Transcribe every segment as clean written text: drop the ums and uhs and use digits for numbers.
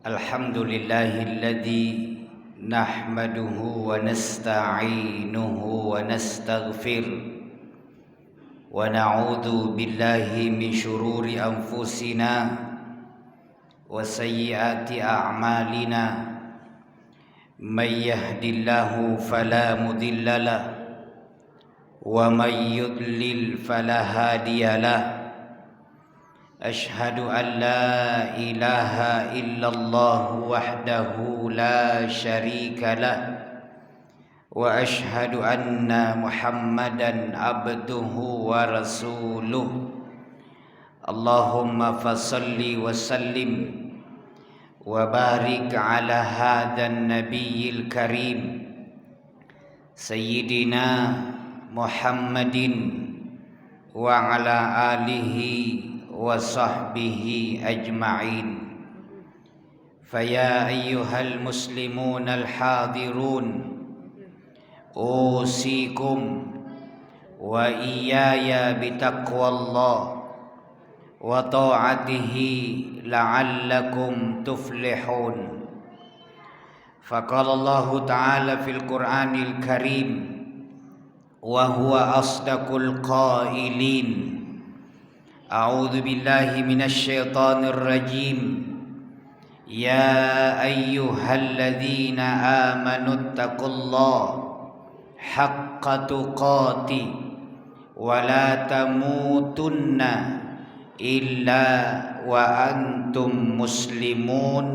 Alhamdulillahilladzi nahmaduhu wa nasta'inuhu wa nastaghfir wa na'udzu billahi min syururi anfusina wa sayyiati a'malina may yahdihillahu fala mudilla lahu wa may yudlil fala hadiyalah. Ashhadu an la ilaha illallah wahdahu la syarika lah wa ashhadu anna Muhammadan abduhu wa rasuluh. Allahumma fasalli wa sallim wa barik ala hadan nabiyil karim sayyidina Muhammadin wa ala alihi wa sahbihi ajma'in. Faya ayyuhal muslimun al-hadirun, usikum wa iyaya bitaqwallah wa ta'atihi la'allakum tuflihun. Faqala Allah ta'ala fil Qur'anil Karim wa huwa asdaqul qailin. A'udzu billahi minasy syaithanir rajim. Ya ayyuhalladzina amanu taqullaha haqqa tuqatih wa la tamutunna illa wa antum muslimun.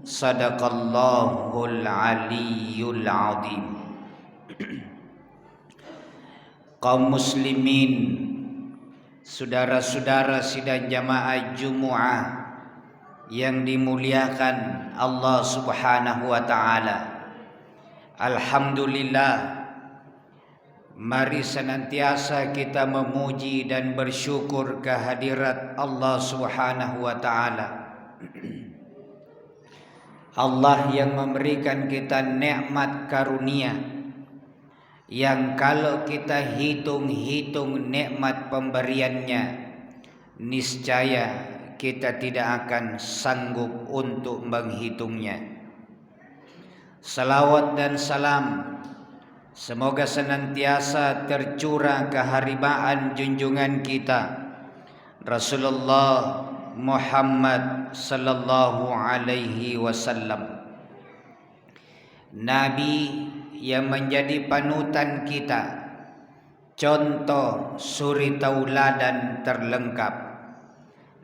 Sadaqallahul aliyyul azim. Kaum muslimin, saudara-saudara sidang jamaah Jumu'ah yang dimuliakan Allah Subhanahu wa taala. Alhamdulillah, mari senantiasa kita memuji dan bersyukur kehadirat Allah Subhanahu wa taala. Allah yang memberikan kita nikmat karunia yang kalau kita hitung-hitung nikmat pemberiannya, niscaya kita tidak akan sanggup untuk menghitungnya. Salawat dan salam semoga senantiasa tercurah keharibaan junjungan kita Rasulullah Muhammad sallallahu alaihi wasallam, Nabi yang menjadi panutan kita, contoh suri tauladan terlengkap.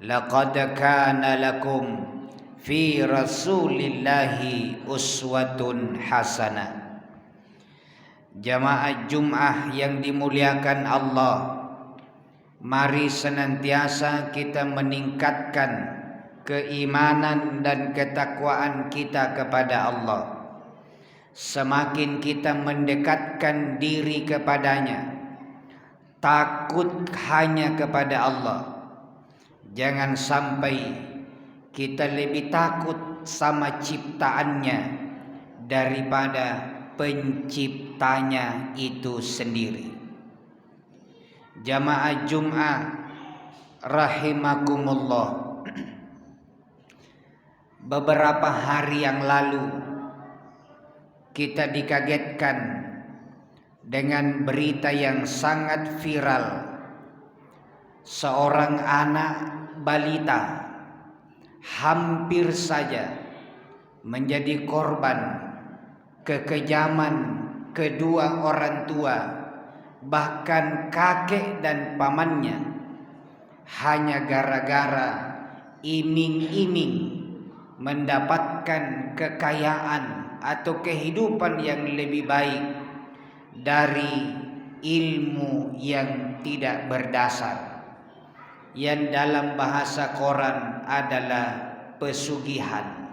Laqad kana lakum fi Rasulillahi uswatun hasanah. Jamaah Jum'ah yang dimuliakan Allah, mari senantiasa kita meningkatkan keimanan dan ketakwaan kita kepada Allah. Semakin kita mendekatkan diri kepadanya, takut hanya kepada Allah, jangan sampai kita lebih takut sama ciptaannya daripada penciptanya itu sendiri. Jamaah Jum'ah rahimakumullah, beberapa hari yang lalu kita dikagetkan dengan berita yang sangat viral. Seorang anak balita hampir saja menjadi korban kekejaman kedua orang tua, bahkan kakek dan pamannya, hanya gara-gara iming-iming mendapatkan kekayaan atau kehidupan yang lebih baik dari ilmu yang tidak berdasar, yang dalam bahasa Quran adalah pesugihan.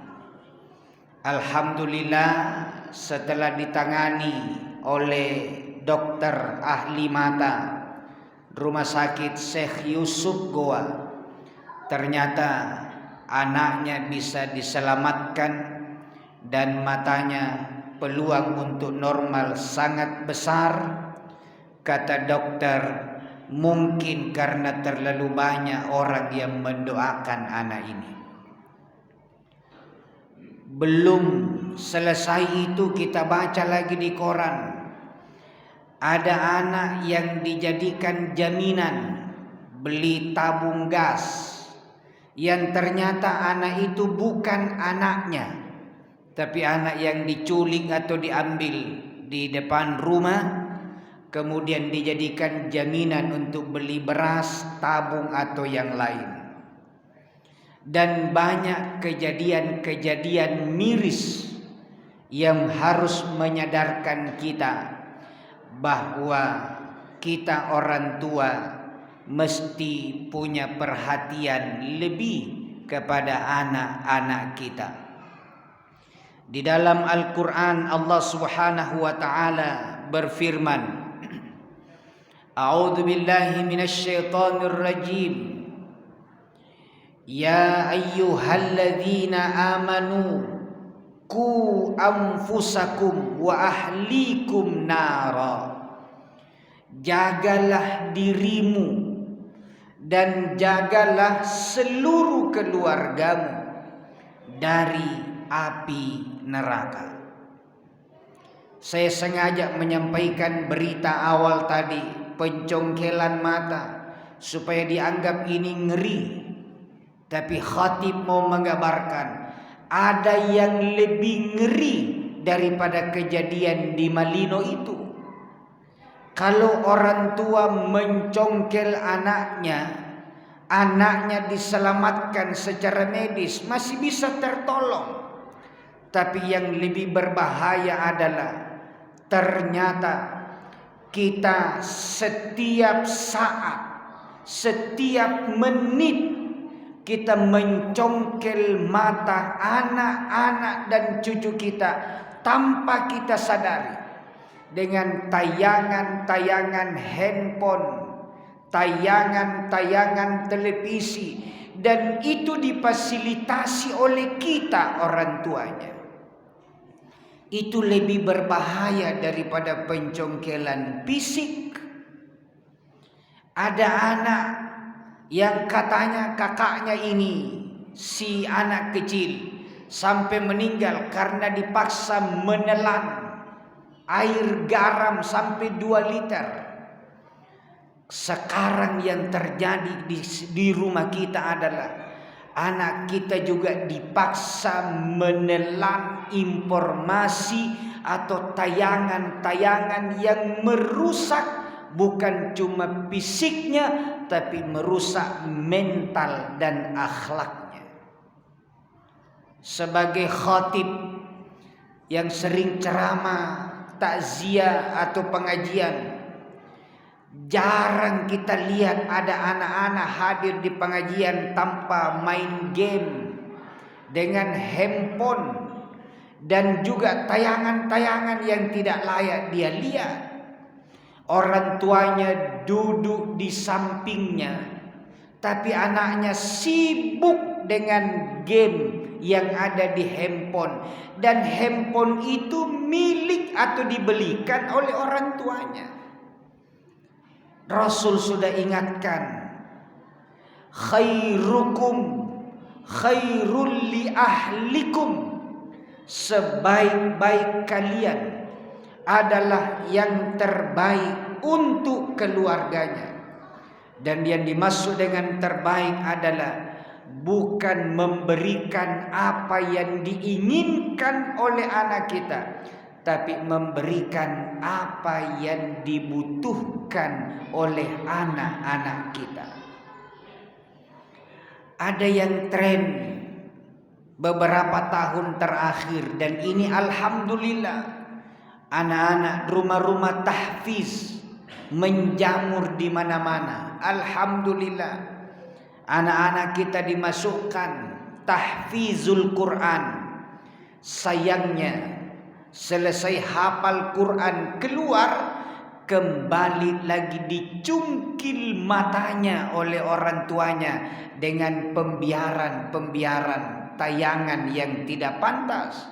Alhamdulillah, setelah ditangani oleh dokter ahli mata Rumah Sakit Syekh Yusuf Goa, ternyata anaknya bisa diselamatkan dan matanya peluang untuk normal sangat besar. Kata dokter, mungkin karena terlalu banyak orang yang mendoakan anak ini. Belum selesai itu, kita baca lagi di koran, ada anak yang dijadikan jaminan beli tabung gas, yang ternyata anak itu bukan anaknya, tapi anak yang diculik atau diambil di depan rumah, kemudian dijadikan jaminan untuk beli beras, tabung atau yang lain. Dan banyak kejadian-kejadian miris yang harus menyadarkan kita bahwa kita orang tua mesti punya perhatian lebih kepada anak-anak kita. Di dalam Al-Quran Allah Subhanahu wa ta'ala berfirman, A'udzu billahi minasyaitonir rajim. Ya ayyuhalladzina amanu qu anfusakum wa ahlikum nara. Jagalah dirimu dan jagalah seluruh keluargamu dari api neraka. Saya sengaja menyampaikan berita awal tadi, pencongkelan mata, supaya dianggap ini ngeri. Tapi khatib mau menggambarkan ada yang lebih ngeri daripada kejadian di Malino itu. Kalau orang tua mencongkel anaknya diselamatkan secara medis, masih bisa tertolong. Tapi yang lebih berbahaya adalah ternyata kita setiap saat, setiap menit kita mencongkel mata anak-anak dan cucu kita tanpa kita sadari, dengan tayangan-tayangan handphone, tayangan-tayangan televisi, dan itu difasilitasi oleh kita orang tuanya. Itu lebih berbahaya daripada pencongkelan fisik. Ada anak yang katanya kakaknya ini, si anak kecil, sampai meninggal karena dipaksa menelan air garam sampai 2 liter. Sekarang yang terjadi di rumah kita adalah anak kita juga dipaksa menelan informasi atau tayangan-tayangan yang merusak bukan cuma fisiknya, tapi merusak mental dan akhlaknya. Sebagai khatib yang sering ceramah takziah atau pengajian, jarang kita lihat ada anak-anak hadir di pengajian tanpa main game dengan handphone dan juga tayangan-tayangan yang tidak layak dia lihat. Orang tuanya duduk di sampingnya, tapi anaknya sibuk dengan game yang ada di handphone, dan handphone itu milik atau dibelikan oleh orang tuanya. Rasul sudah ingatkan, khairukum khairul li ahlikum, sebaik-baik kalian adalah yang terbaik untuk keluarganya. Dan yang dimaksud dengan terbaik adalah bukan memberikan apa yang diinginkan oleh anak kita, tapi memberikan apa yang dibutuhkan oleh anak-anak kita. Ada yang tren beberapa tahun terakhir, dan ini alhamdulillah, anak-anak rumah-rumah tahfiz menjamur di mana-mana. Alhamdulillah, anak-anak kita dimasukkan tahfizul Quran. Sayangnya selesai hafal Quran keluar, kembali lagi dicungkil matanya oleh orang tuanya dengan pembiaran tayangan yang tidak pantas.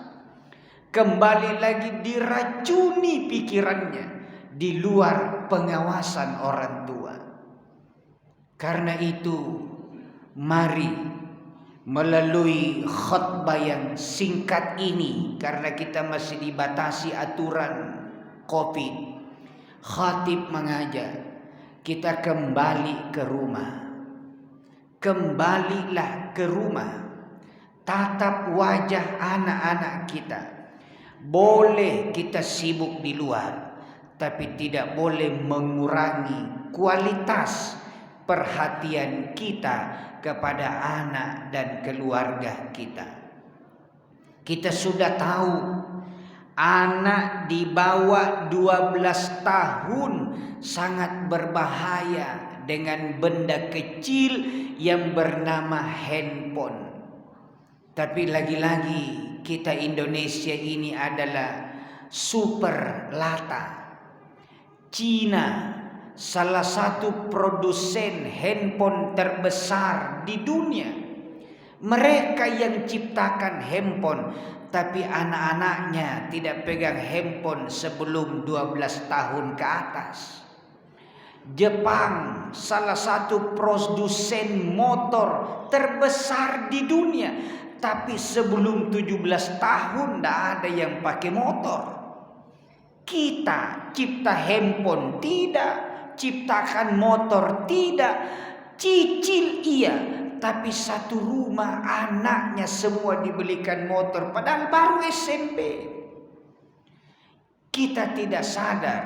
Kembali lagi diracuni pikirannya di luar pengawasan orang tua. Karena itu, mari melalui khutbah yang singkat ini, karena kita masih dibatasi aturan COVID, khatib mengajak kita kembali ke rumah. Kembalilah ke rumah, tatap wajah anak-anak kita. Boleh kita sibuk di luar, tapi tidak boleh mengurangi kualitas perhatian kita kepada anak dan keluarga kita. Kita sudah tahu anak di bawah 12 tahun sangat berbahaya dengan benda kecil yang bernama handphone. Tapi lagi-lagi kita Indonesia ini adalah super lata. Cina salah satu produsen handphone terbesar di dunia. Mereka yang ciptakan handphone, tapi anak-anaknya tidak pegang handphone sebelum 12 tahun ke atas. Jepang salah satu produsen motor terbesar di dunia, tapi sebelum 17 tahun tidak ada yang pakai motor. Kita cipta handphone tidak, ciptakan motor tidak, cicil iya, tapi satu rumah anaknya semua dibelikan motor, padahal baru SMP. Kita tidak sadar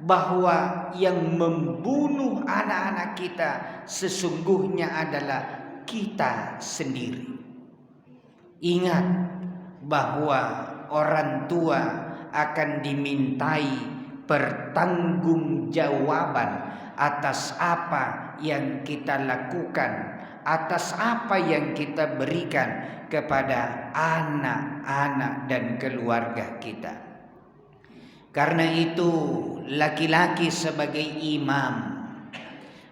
bahwa yang membunuh anak-anak kita sesungguhnya adalah kita sendiri. Ingat bahwa orang tua akan dimintai pertanggungjawaban atas apa yang kita lakukan, atas apa yang kita berikan kepada anak-anak dan keluarga kita. Karena itu, laki-laki sebagai imam,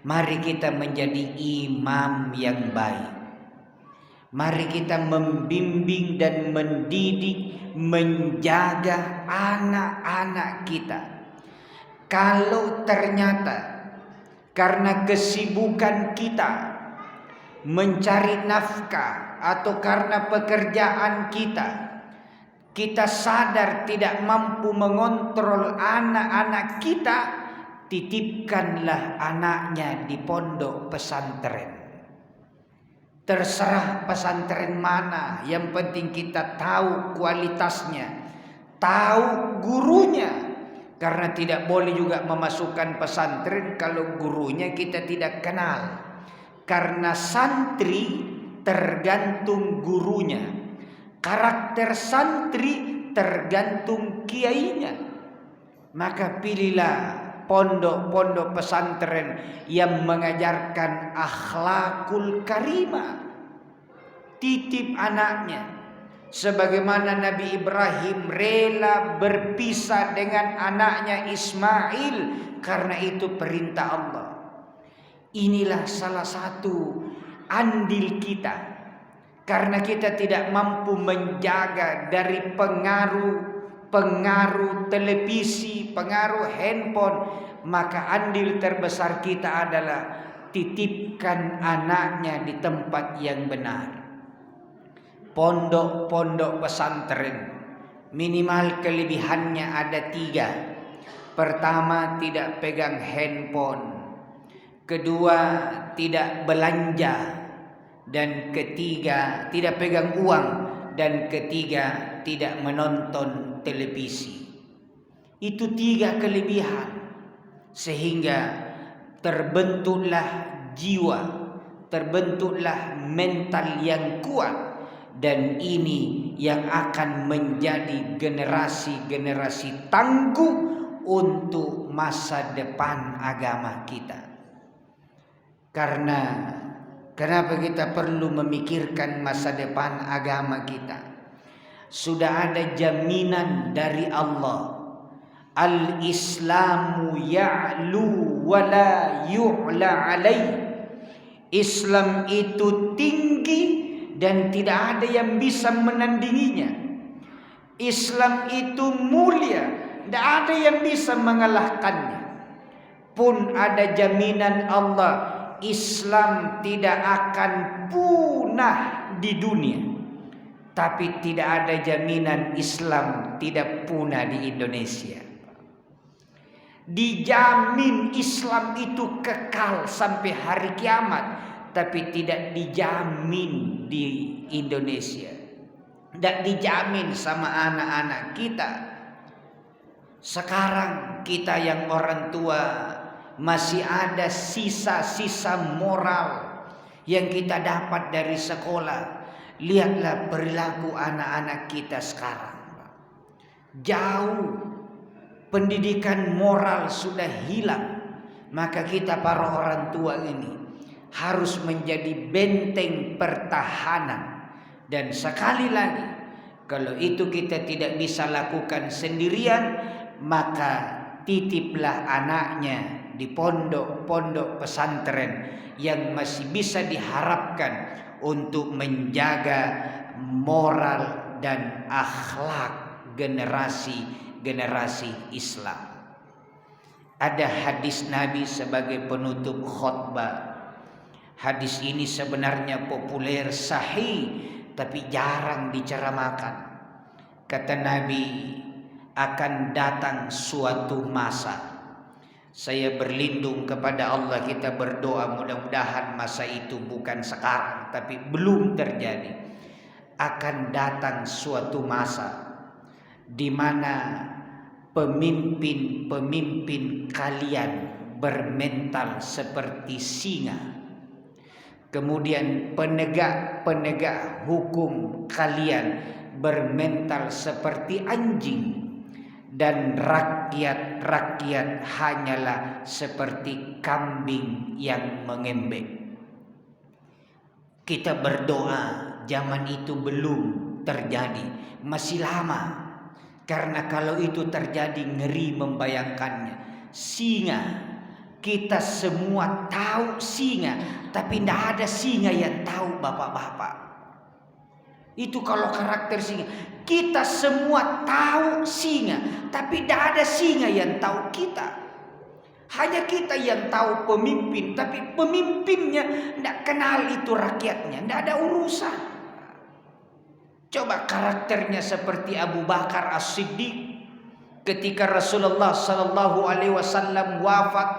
mari kita menjadi imam yang baik. Mari kita membimbing dan mendidik, menjaga anak-anak kita. Kalau ternyata karena kesibukan kita mencari nafkah atau karena pekerjaan kita sadar tidak mampu mengontrol anak-anak kita, titipkanlah anaknya di pondok pesantren. Terserah pesantren mana, yang penting kita tahu kualitasnya, tahu gurunya. Karena tidak boleh juga memasukkan pesantren kalau gurunya kita tidak kenal. Karena santri tergantung gurunya, karakter santri tergantung kiainya. Maka pilihlah pondok-pondok pesantren yang mengajarkan akhlakul karimah. Titip anaknya, sebagaimana Nabi Ibrahim rela berpisah dengan anaknya Ismail karena itu perintah Allah. Inilah salah satu andil kita, karena kita tidak mampu menjaga dari pengaruh televisi, pengaruh handphone, maka andil terbesar kita adalah titipkan anaknya di tempat yang benar. Pondok-pondok pesantren minimal kelebihannya ada 3. Pertama, tidak pegang handphone. Kedua, tidak belanja. Dan ketiga, tidak pegang uang. Dan ketiga, tidak menonton televisi. Itu 3 kelebihan. Sehingga terbentuklah jiwa, terbentuklah mental yang kuat. Dan ini yang akan menjadi generasi-generasi tangguh untuk masa depan agama kita. Karena kenapa kita perlu memikirkan masa depan agama kita? Sudah ada jaminan dari Allah. Al-Islamu ya'lu wa la yu'la alaih. Islam itu tinggi dan tidak ada yang bisa menandinginya. Islam itu mulia, tidak ada yang bisa mengalahkannya. Pun ada jaminan Allah, Islam tidak akan punah di dunia. Tapi tidak ada jaminan Islam tidak punah di Indonesia. Dijamin Islam itu kekal sampai hari kiamat, tapi tidak dijamin di Indonesia. Tidak dijamin sama anak-anak kita. Sekarang kita yang orang tua masih ada sisa-sisa moral yang kita dapat dari sekolah. Lihatlah perilaku anak-anak kita sekarang. Jauh, pendidikan moral sudah hilang. Maka kita para orang tua ini harus menjadi benteng pertahanan. Dan sekali lagi, kalau itu kita tidak bisa lakukan sendirian, maka titiplah anaknya di pondok-pondok pesantren yang masih bisa diharapkan untuk menjaga moral dan akhlak generasi Islam. Ada hadis Nabi sebagai penutup khutbah. Hadis ini sebenarnya populer, sahih, tapi jarang diceramahkan. Kata Nabi, akan datang suatu masa. Saya berlindung kepada Allah, kita berdoa mudah-mudahan masa itu bukan sekarang, tapi belum terjadi. Akan datang suatu masa di mana pemimpin-pemimpin kalian bermental seperti singa. Kemudian penegak-penegak hukum kalian bermental seperti anjing. Dan rakyat-rakyat hanyalah seperti kambing yang mengembek. Kita berdoa zaman itu belum terjadi, masih lama. Karena kalau itu terjadi ngeri membayangkannya. Singa, kita semua tahu singa, tapi tidak ada singa yang tahu bapak-bapak. Itu kalau karakter singa. Kita semua tahu singa, tapi tidak ada singa yang tahu kita. Hanya kita yang tahu pemimpin, tapi pemimpinnya tidak kenal itu rakyatnya, tidak ada urusan. Coba karakternya seperti Abu Bakar As-Siddiq. Ketika Rasulullah SAW wafat,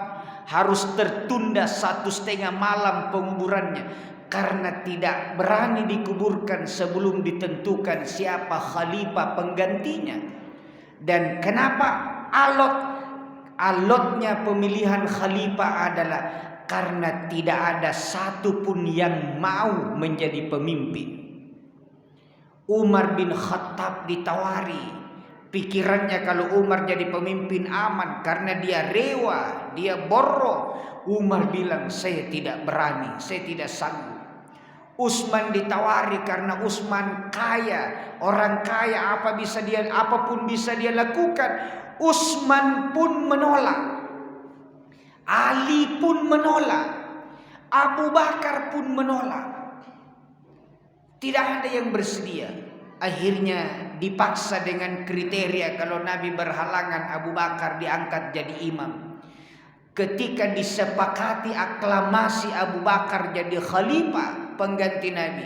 harus tertunda 1,5 malam penguburannya. Karena tidak berani dikuburkan sebelum ditentukan siapa khalifah penggantinya. Dan kenapa alotnya pemilihan khalifah adalah karena tidak ada satupun yang mau menjadi pemimpin. Umar bin Khattab ditawari, Pikirannya kalau Umar jadi pemimpin aman karena dia rewa, dia borro. Umar bilang, saya tidak berani, saya tidak sanggup. Utsman ditawari karena Utsman kaya, orang kaya apapun bisa dia lakukan. Utsman pun menolak. Ali pun menolak. Abu Bakar pun menolak. Tidak ada yang bersedia. Akhirnya dipaksa dengan kriteria kalau Nabi berhalangan, Abu Bakar diangkat jadi imam. Ketika disepakati aklamasi Abu Bakar jadi khalifah pengganti Nabi,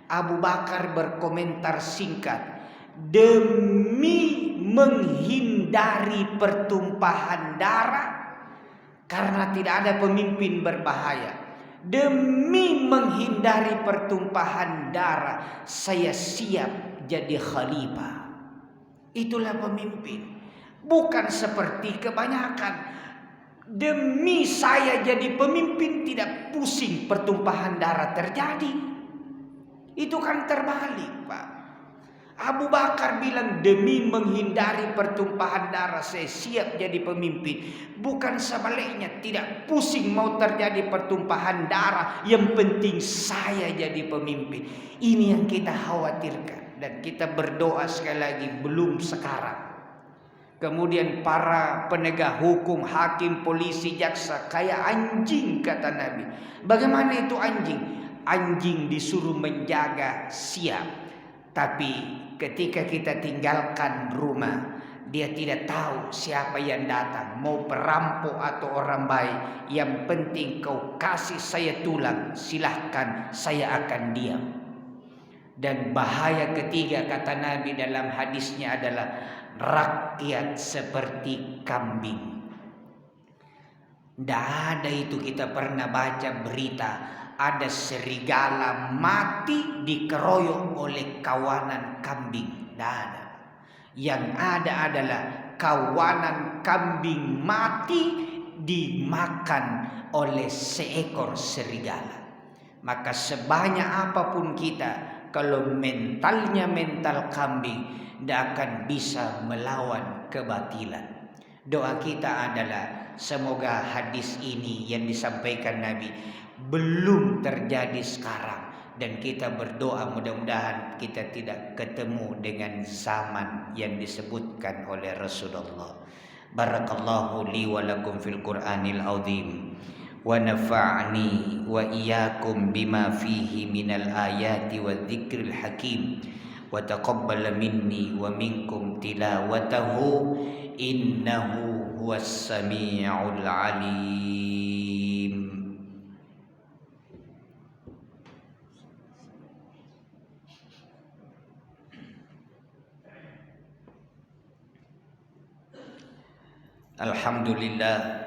Abu Bakar berkomentar singkat, demi menghindari pertumpahan darah, karena tidak ada pemimpin berbahaya. Demi menghindari pertumpahan darah, saya siap jadi khalifah. Itulah pemimpin. Bukan seperti kebanyakan. Demi saya jadi pemimpin, tidak pusing pertumpahan darah terjadi. Itu kan terbalik, Pak. Abu Bakar bilang, demi menghindari pertumpahan darah saya siap jadi pemimpin. Bukan sebaliknya, tidak pusing mau terjadi pertumpahan darah, yang penting saya jadi pemimpin. Ini yang kita khawatirkan. Dan kita berdoa sekali lagi, belum sekarang. Kemudian para penegak hukum, hakim, polisi, jaksa kayak anjing, kata Nabi. Bagaimana itu anjing? Anjing disuruh menjaga siap, tapi ketika kita tinggalkan rumah, dia tidak tahu siapa yang datang, mau perampok atau orang baik. Yang penting kau kasih saya tulang, silahkan, saya akan diam. Dan bahaya ketiga, kata Nabi dalam hadisnya adalah rakyat seperti kambing. Tidak ada itu, kita pernah baca berita ada serigala mati dikeroyok oleh kawanan kambing. Tidak ada. Yang ada adalah kawanan kambing mati dimakan oleh seekor serigala. Maka sebanyak apapun kita, kalau mentalnya mental kambing, tidak akan bisa melawan kebatilan. Doa kita adalah semoga hadis ini yang disampaikan Nabi belum terjadi sekarang, dan kita berdoa mudah-mudahan kita tidak ketemu dengan zaman yang disebutkan oleh Rasulullah. Barakallahu li wa lakum fil Qur'anil azim, wa nafa'ni wa iyyakum bima fihi minal ayati wa dzikril hakim, wa taqabbal minni wa minkum tilawatahu innahu huwas sami'ul alim. Alhamdulillah,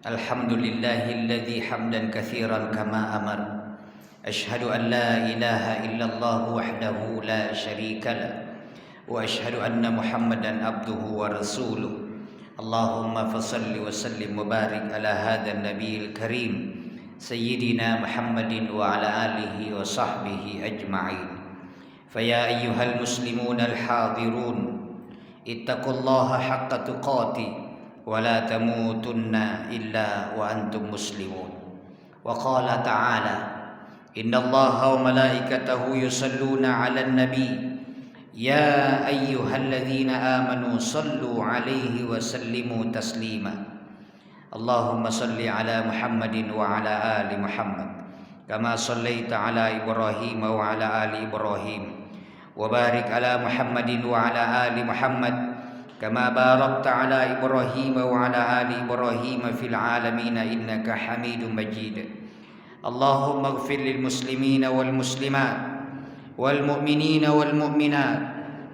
alhamdulillahilladzi hamdan katsiran kama amar. Asyhadu an la ilaha illallah wahdahu la syarika lah, wa asyhadu anna Muhammadan abduhu wa rasuluh. Allahumma fassalli wa sallim wa barik ala hadzal nabiyil karim sayyidina Muhammadin wa ala alihi wa sahbihi ajma'in. Faya ayyuhal muslimun al hadirun, ittaqullaha haqqa tuqatih wa la tamutunna illa wa antum muslimun. Wa qala ta'ala, innallaha wa malaikatahu yusalluna 'alan nabi ya ayyuhalladzina amanu sallu 'alaihi wa sallimu taslima. Allahumma salli 'ala Muhammadin wa 'ala ali Muhammad kama sallaita 'ala Ibrahim wa 'ala ali Ibrahim. وبارك على محمد وعلى آل محمد كما باركت على إبراهيم وعلى آل إبراهيم في العالمين إنك حميد مجيد. اللهم اغفر للمسلمين والمسلمات والمؤمنين والمؤمنات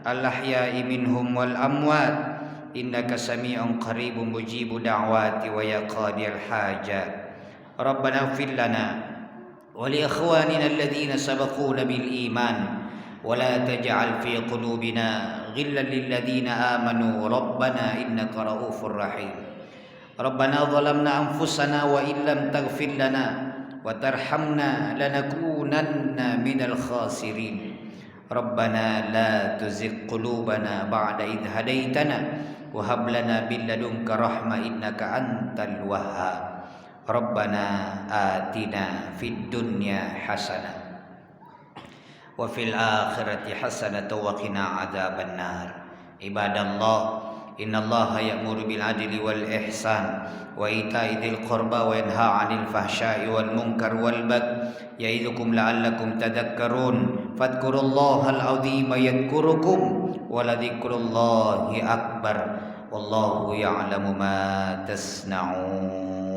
الأحياء منهم والأموات إنك سميع قريب مجيب دعوات ويا قاضي الحاجات. ربنا اغفر لنا ولإخواننا الذين سبقونا بالإيمان ولا تجعل في قلوبنا غلا للذين آمنوا ربنا إنك رؤوف رحيم. ربنا ظلمنا أنفسنا وإن لم تغفر لنا وترحمنا لنكونن من الخاسرين. ربنا لا تزغ قلوبنا بعد إذ هديتنا وهب لنا من لدنك رحمة إنك أنت الوهاب ربنا آتنا في الدنيا حسنة وفي الآخرة حسنة وقنا عذاب النار عباد الله إن الله يأمر بالعدل والإحسان وإيتاء ذي القربى وينهى عن الفحشاء والمنكر والبغي يعظكم لعلكم تذكرون فاذكروا الله العظيم يذكركم ولذكر الله أكبر والله يعلم ما تصنعون